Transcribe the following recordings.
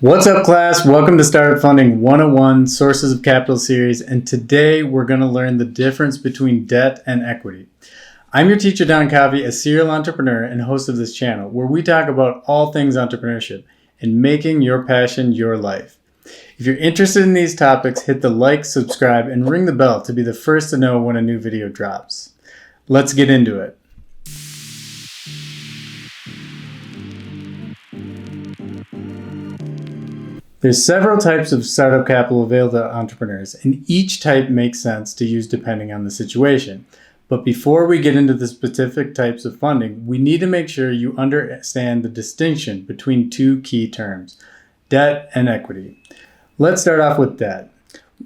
What's up, class? Welcome to Startup Funding 101 Sources of Capital series, and today we're going to learn the difference between debt and equity. I'm your teacher, Don Kavi, a serial entrepreneur and host of this channel, where we talk about all things entrepreneurship and making your passion your life. If you're interested in these topics, hit the like, subscribe, and ring the bell to be the first to know when a new video drops. Let's get into it. There's several types of startup capital available to entrepreneurs, and each type makes sense to use depending on the situation. But before we get into the specific types of funding, we need to make sure you understand the distinction between two key terms, debt and equity. Let's start off with debt.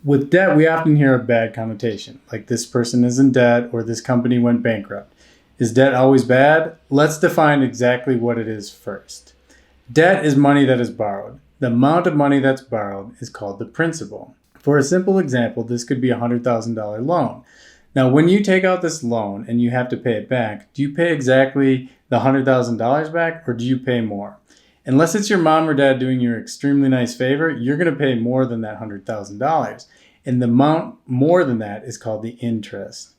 With debt, we often hear a bad connotation, like this person is in debt or this company went bankrupt. Is debt always bad? Let's define exactly what it is first. Debt is money that is borrowed. The amount of money that's borrowed is called the principal. For a simple example, this could be a $100,000 loan. Now, when you take out this loan and you have to pay it back, do you pay exactly the $100,000 back or do you pay more? Unless it's your mom or dad doing you an extremely nice favor, you're going to pay more than that $100,000. And the amount more than that is called the interest.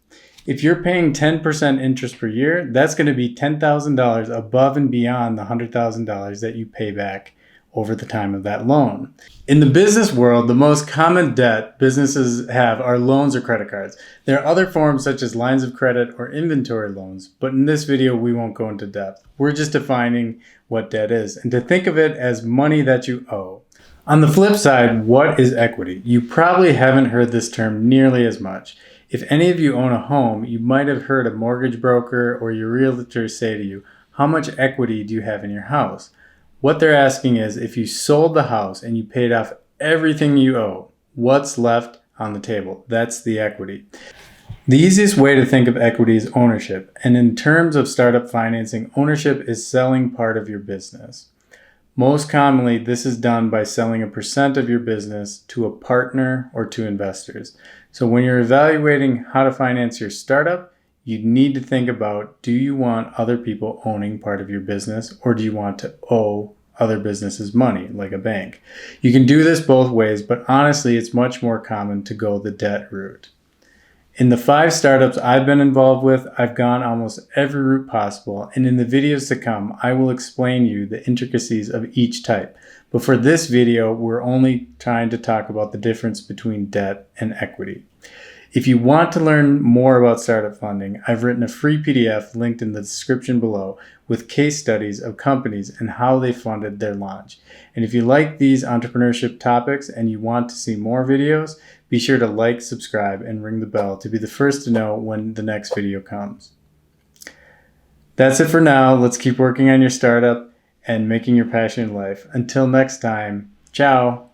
If you're paying 10% interest per year, that's going to be $10,000 above and beyond the $100,000 that you pay back over the time of that loan. In the business world, the most common debt businesses have are loans or credit cards. There are other forms such as lines of credit or inventory loans, but in this video, we won't go into depth. We're just defining what debt is and to think of it as money that you owe. On the flip side, what is equity? You probably haven't heard this term nearly as much. If any of you own a home, you might have heard a mortgage broker or your realtor say to you, how much equity do you have in your house? What they're asking is, if you sold the house and you paid off everything you owe, what's left on the table? That's the equity. The easiest way to think of equity is ownership. And in terms of startup financing, ownership is selling part of your business. Most commonly, this is done by selling a percent of your business to a partner or to investors. So when you're evaluating how to finance your startup, you need to think about, do you want other people owning part of your business or do you want to owe other businesses money, like a bank? You can do this both ways, but honestly, it's much more common to go the debt route. In the 5 startups I've been involved with, I've gone almost every route possible, and in the videos to come, I will explain you the intricacies of each type. But for this video, we're only trying to talk about the difference between debt and equity. If you want to learn more about startup funding, I've written a free PDF linked in the description below with case studies of companies and how they funded their launch. And if you like these entrepreneurship topics and you want to see more videos, be sure to like, subscribe, and ring the bell to be the first to know when the next video comes. That's it for now. Let's keep working on your startup and making your passion in life. Until next time, ciao.